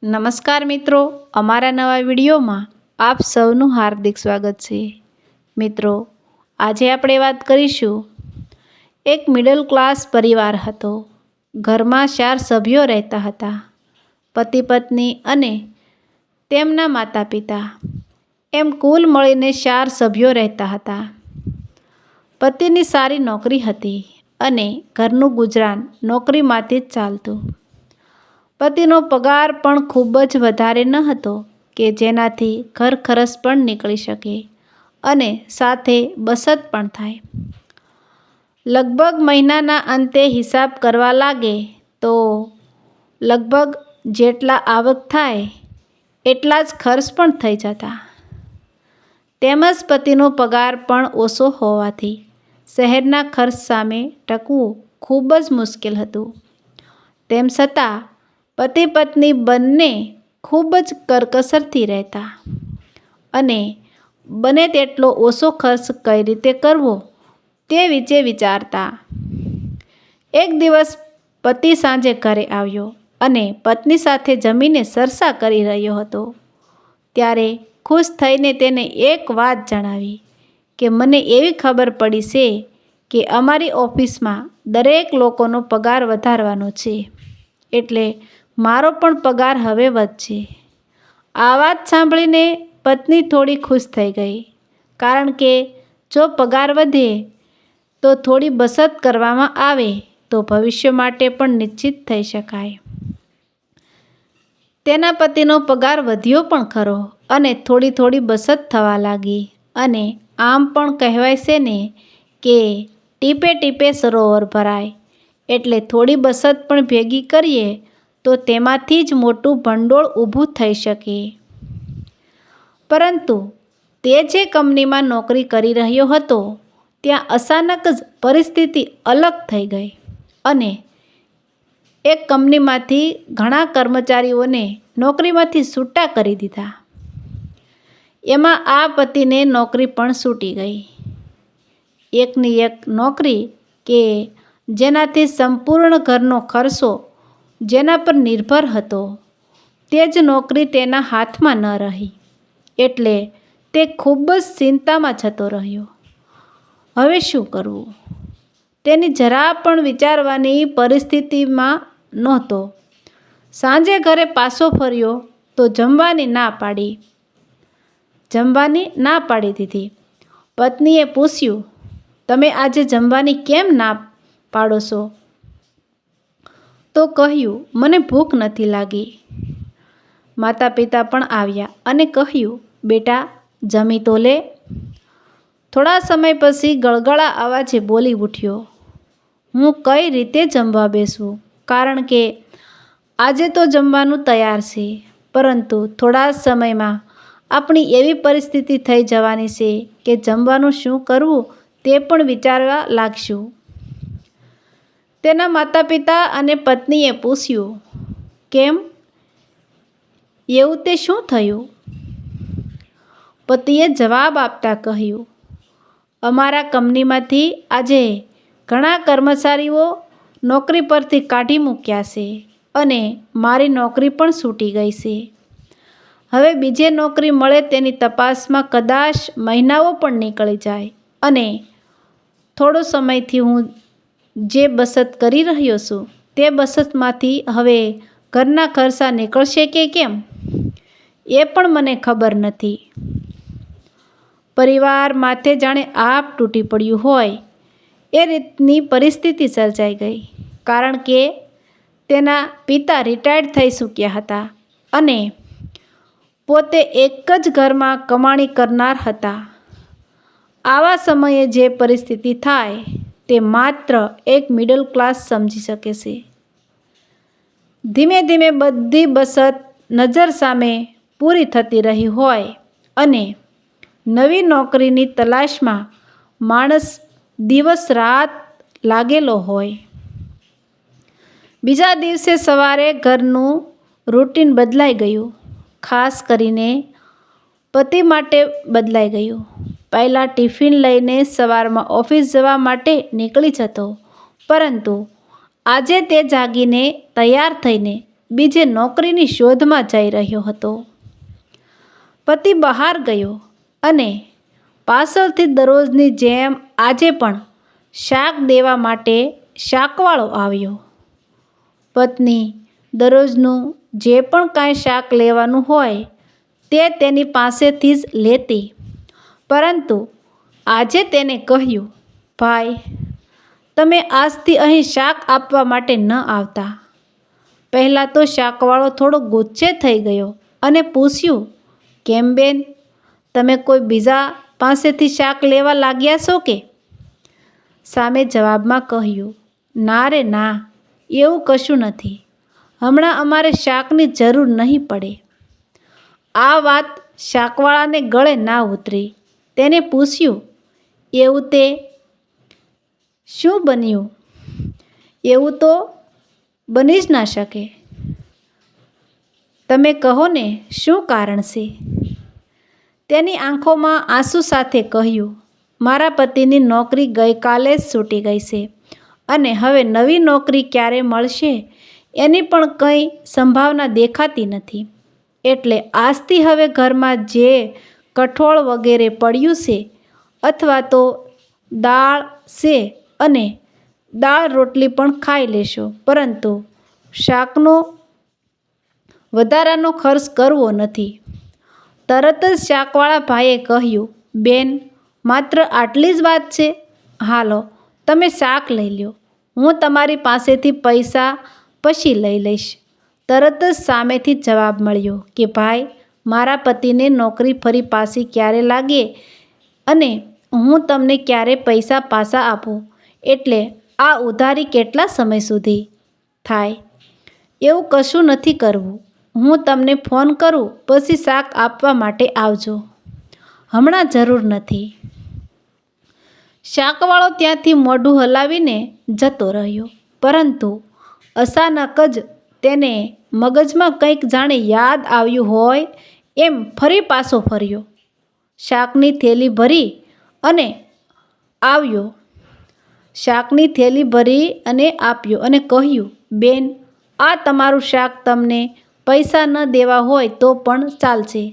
નમસ્કાર મિત્રો, અમારા નવા વિડીયોમાં આપ સૌનું હાર્દિક સ્વાગત છે. મિત્રો, આજે આપણે વાત કરીશું. એક મિડલ ક્લાસ પરિવાર હતો. ઘરમાં 4 સભ્યો રહેતા હતા. પતિ પત્ની અને તેમના માતા પિતા, એમ કુલ મળીને 4 સભ્યો રહેતા હતા. પતિની સારી નોકરી હતી અને ઘરનું ગુજરાન નોકરીમાંથી જ ચાલતું. પતિનો પગાર પણ ખૂબ જ વધારે ન હતો કે જેનાથી ઘર ખર્ચ પણ નીકળી શકે અને સાથે બચત પણ થાય. લગભગ મહિનાના અંતે હિસાબ કરવા લાગે તો લગભગ જેટલા આવક થાય એટલા જ ખર્ચ પણ થઈ જતા. તેમજ પતિનો પગાર પણ ઓછો હોવાથી શહેરના ખર્ચ સામે ટકવું ખૂબ જ મુશ્કેલ હતું. તેમ છતાં પતિ પત્ની બંને ખૂબ જ કરકસરથી રહેતા અને બને તેટલો ઓછો ખર્ચ કઈ રીતે કરવો તે વિશે વિચારતા. એક દિવસ પતિ સાંજે ઘરે આવ્યો અને પત્ની સાથે જમીને ચર્ચા કરી રહ્યો હતો. ત્યારે ખુશ થઈને તેને એક વાત જણાવી કે મને એવી ખબર પડી છે કે અમારી ઓફિસમાં દરેક લોકોનો પગાર વધારવાનો છે, એટલે મારો પણ પગાર હવે વધશે. આ વાત સાંભળીને પત્ની થોડી ખુશ થઈ ગઈ, કારણ કે જો પગાર વધે તો થોડી બચત કરવામાં આવે તો ભવિષ્ય માટે પણ નિશ્ચિત થઈ શકાય. તેના પતિનો પગાર વધ્યો પણ ખરો અને થોડી થોડી બચત થવા લાગી. અને આમ પણ કહેવાય છે ને કે ટીપે ટીપે સરોવર ભરાય, એટલે થોડી બચત પણ ભેગી કરીએ તો તેમાંથી જ મોટું ભંડોળ ઊભું થઈ શકે. પરંતુ તે જે કંપનીમાં નોકરી કરી રહ્યો હતો ત્યાં અચાનક જ પરિસ્થિતિ અલગ થઈ ગઈ અને એક કંપનીમાંથી ઘણા કર્મચારીઓને નોકરીમાંથી છૂટા કરી દીધા. એમાં આ પતિને નોકરી પણ છૂટી ગઈ. એકની એક નોકરી કે જેનાથી સંપૂર્ણ ઘરનો ખર્ચો જેના પર નિર્ભર હતો, તે જ નોકરી તેના હાથમાં ન રહી, એટલે તે ખૂબ જ ચિંતામાં જતો રહ્યો. હવે શું કરવું તેની જરા પણ વિચારવાની પરિસ્થિતિમાં નહોતો. સાંજે ઘરે પાછો ફર્યો તો જમવાની ના પાડી દીધી. પત્નીએ પૂછ્યું, તમે આજે જમવાની કેમ ના પાડો છો? તો કહ્યું, મને ભૂખ નથી લાગી. માતા પિતા પણ આવ્યા અને કહ્યું, બેટા જમી તો લે. થોડા સમય પછી ગળગળા અવાજે બોલી ઉઠ્યો, હું કઈ રીતે જમવા બેસું? કારણ કે આજે તો જમવાનું તૈયાર છે, પરંતુ થોડા સમયમાં આપણી એવી પરિસ્થિતિ થઈ જવાની છે કે જમવાનું શું કરવું તે પણ વિચારવા લાગશું. તેના માતા પિતા અને પત્નીએ પૂછ્યું, કેમ, એવું તે શું થયું? પતિએ જવાબ આપતા કહ્યું, અમારા કંપનીમાંથી આજે ઘણા કર્મચારીઓ નોકરી પરથી કાઢી મૂક્યા છે અને મારી નોકરી પણ છૂટી ગઈ છે. હવે બીજે નોકરી મળે તેની તપાસમાં કદાચ મહિનાઓ પણ નીકળી જાય અને થોડો સમયથી હું જે બચત કરી રહ્યો છું તે બચતમાંથી હવે ઘરના ખર્ચા નીકળશે કે કેમ એ પણ મને ખબર નથી. પરિવાર માથે જાણે આપ તૂટી પડ્યું હોય એ રીતની પરિસ્થિતિ સર્જાઈ ગઈ, કારણ કે તેના પિતા રિટાયર્ડ થઈ ચૂક્યા હતા અને પોતે એક જ ઘરમાં કમાણી કરનાર હતા. આવા સમયે જે પરિસ્થિતિ થાય તે માત્ર એક મિડલ ક્લાસ સમજી શકે છે. ધીમે ધીમે બધી બચત નજર સામે પૂરી થતી રહી હોય અને નવી નોકરીની તલાશમાં માણસ દિવસ રાત લાગેલો હોય. બીજા દિવસે સવારે ઘરનું રૂટીન બદલાઈ ગયું. ખાસ કરીને પતિ માટે બદલાઈ ગયું. પહેલાં ટિફિન લઈને સવારમાં ઓફિસ જવા માટે નીકળી જતો, પરંતુ આજે તે જાગીને તૈયાર થઈને બીજે નોકરીની શોધમાં જઈ રહ્યો હતો. પતિ બહાર ગયો અને પાછળથી દરરોજની જેમ આજે પણ શાક દેવા માટે શાકવાળો આવ્યો. પત્ની દરરોજનું જે પણ કાંઈ શાક લેવાનું હોય તે તેની પાસેથી જ લેતી, પરંતુ આજે તેને કહ્યું, ભાઈ, તમે આજથી અહીં શાક આપવા માટે ન આવતા. પહેલાં તો શાકવાળો થોડો ગુસ્સે થઈ ગયો અને પૂછ્યું, કેમ બેન, તમે કોઈ બીજા પાસેથી શાક લેવા લાગ્યા છો કે? સામે જવાબમાં કહ્યું, ના રે ના, એવું કશું નથી. હમણાં અમારે શાકની જરૂર નહીં પડે. આ વાત શાકવાળાને ગળે ના ઉતરી. તેને પૂછ્યું, એવું તે શું બન્યું? એવું તો બની જ ના શકે. તમે કહો ને, શું કારણ છે? તેની આંખોમાં આંસુ સાથે કહ્યું, મારા પતિની નોકરી ગઈકાલે જ છૂટી ગઈ છે અને હવે નવી નોકરી ક્યારે મળશે એની પણ કંઈ સંભાવના દેખાતી નથી. એટલે આજથી હવે ઘરમાં જે કઠોળ વગેરે પડ્યું છે અથવા તો દાળ છે અને દાળ રોટલી પણ ખાઈ લેશો, પરંતુ શાકનો વધારાનો ખર્ચ કરવો નથી. તરત જ શાકવાળા ભાઈએ કહ્યું, બેન, માત્ર આટલી જ વાત છે? હાલો, તમે શાક લઈ લો. હું તમારી પાસેથી પૈસા પછી લઈ લઈશ. તરત જ સામેથી જવાબ મળ્યો કે ભાઈ, મારા પતિને નોકરી ફરી પાછી ક્યારે લાગે અને હું તમને ક્યારે પૈસા પાછા આપું, એટલે આ ઉધારી કેટલા સમય સુધી થાય? એવું કશું નથી કરવું. હું તમને ફોન કરું પછી શાક આપવા માટે આવજો. હમણાં જરૂર નથી. શાકવાળો ત્યાંથી મોઢું હલાવીને જતો રહ્યો, પરંતુ અચાનક જ તેને મગજમાં કંઈક જાણે યાદ આવ્યું હોય એમ ફરી પાછો ફર્યો. શાકની થેલી ભરી અને આવ્યો. શાકની થેલી ભરી અને આપ્યો અને કહ્યું, બેન, આ તમારું શાક. તમને પૈસા ન દેવા હોય તો પણ ચાલશે.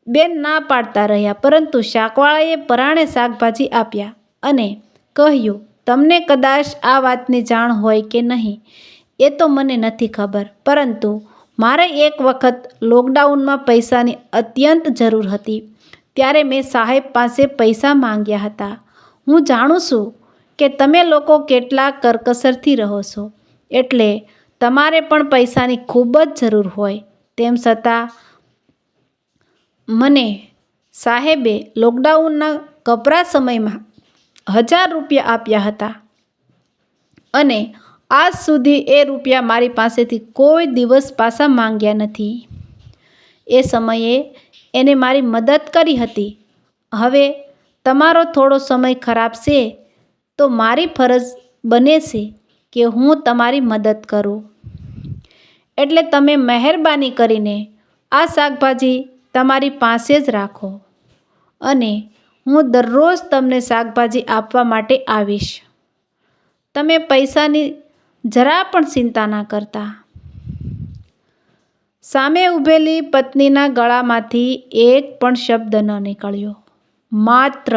બેન ના પાડતા રહ્યા, પરંતુ શાકવાળાએ પરાણે શાકભાજી આપ્યા અને કહ્યું, તમને કદાચ આ વાતની જાણ હોય કે નહીં એ તો મને નથી ખબર, પરંતુ મારે એક વખત લોકડાઉનમાં પૈસાની અત્યંત જરૂર હતી. ત્યારે મેં સાહેબ પાસે પૈસા માંગ્યા હતા. હું જાણું છું કે તમે લોકો કેટલા કરકસરથી રહો છો, એટલે તમારે પણ પૈસાની ખૂબ જ જરૂર હોય. તેમ છતાં મને સાહેબે લોકડાઉનના કપરા સમયમાં 1000 રૂપિયા આપ્યા હતા અને આજ સુધી એ રૂપિયા મારી પાસેથી કોઈ દિવસ પાછા માંગ્યા નથી. એ સમયે એને મારી મદદ કરી હતી. હવે તમારો થોડો સમય ખરાબ છે તો મારી ફરજ બને છે કે હું તમારી મદદ કરું. એટલે તમે મહેરબાની કરીને આ શાકભાજી તમારી પાસે જ રાખો અને હું દરરોજ તમને શાકભાજી આપવા માટે આવીશ. તમે પૈસાની જરા પણ ચિંતા ના કરતા. સામે ઊભેલી પત્નીના ગળામાંથી એક પણ શબ્દ ન નીકળ્યો. માત્ર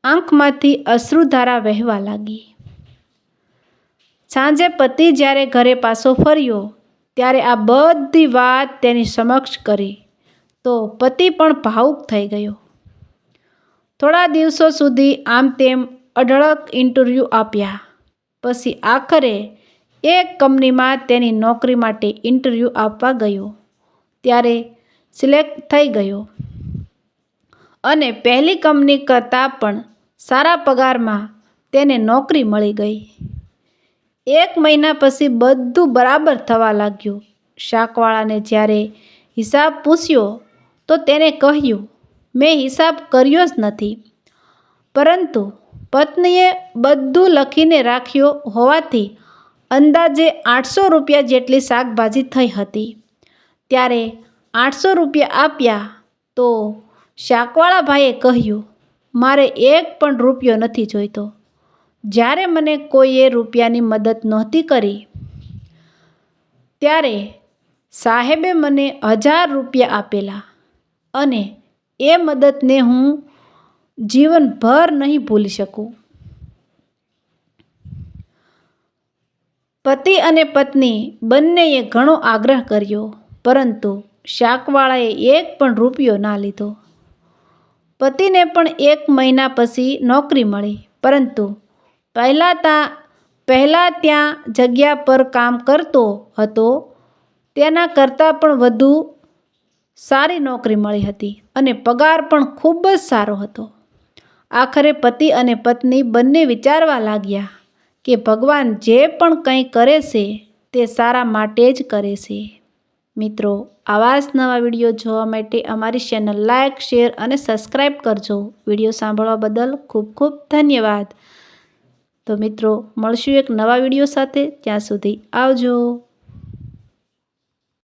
આંખમાંથી અશ્રુધારા વહેવા લાગી. સાંજે પતિ જ્યારે ઘરે પાછો ફર્યો ત્યારે આ બધી વાત તેની સમક્ષ કરી તો પતિ પણ ભાવુક થઈ ગયો. થોડા દિવસો સુધી આમ તેમ અઢળક ઇન્ટરવ્યૂ આપ્યા. પછી આખરે એક કંપનીમાં તેની નોકરી માટે ઇન્ટરવ્યૂ આપવા ગયો ત્યારે સિલેક્ટ થઈ ગયો અને પહેલી કંપની કરતાં પણ સારા પગારમાં તેને નોકરી મળી ગઈ. 1 મહિના પછી બધું બરાબર થવા લાગ્યું. શાકવાળાને જ્યારે હિસાબ પૂછ્યો તો તેને કહ્યું, મેં હિસાબ કર્યો જ નથી, પરંતુ પત્નીએ બધું લખીને રાખ્યો હોવાથી અંદાજે 800 રૂપિયા જેટલી શાકભાજી થઈ હતી. ત્યારે 800 રૂપિયા આપ્યા તો શાકવાળા ભાઈએ કહ્યું, મારે એક પણ રૂપિયો નથી જોઈતો. જ્યારે મને કોઈએ રૂપિયાની મદદ નહોતી કરી ત્યારે સાહેબે મને 1000 રૂપિયા આપેલા અને એ મદદને હું જીવનભર નહીં ભૂલી શકું. પતિ અને પત્ની બંનેએ ઘણો આગ્રહ કર્યો, પરંતુ શાકવાળાએ એક પણ રૂપિયો ના લીધો. પતિને પણ 1 મહિના પછી નોકરી મળી, પરંતુ પહેલાં ત્યાં જગ્યા પર કામ કરતો હતો તેના કરતાં પણ વધુ સારી નોકરી મળી હતી અને પગાર પણ ખૂબ જ સારો હતો. આખરે પતિ અને પત્ની બંને વિચારવા લાગ્યા કે ભગવાન જે પણ કંઈ કરે છે તે સારા માટે જ કરે છે. મિત્રો, આવા જ નવા વિડીયો જોવા માટે અમારી ચેનલ લાઇક, શેર અને સબસ્ક્રાઈબ કરજો. વિડીયો સાંભળવા બદલ ખૂબ ખૂબ ધન્યવાદ. તો મિત્રો, મળશું એક નવા વિડીયો સાથે. ત્યાં સુધી આવજો.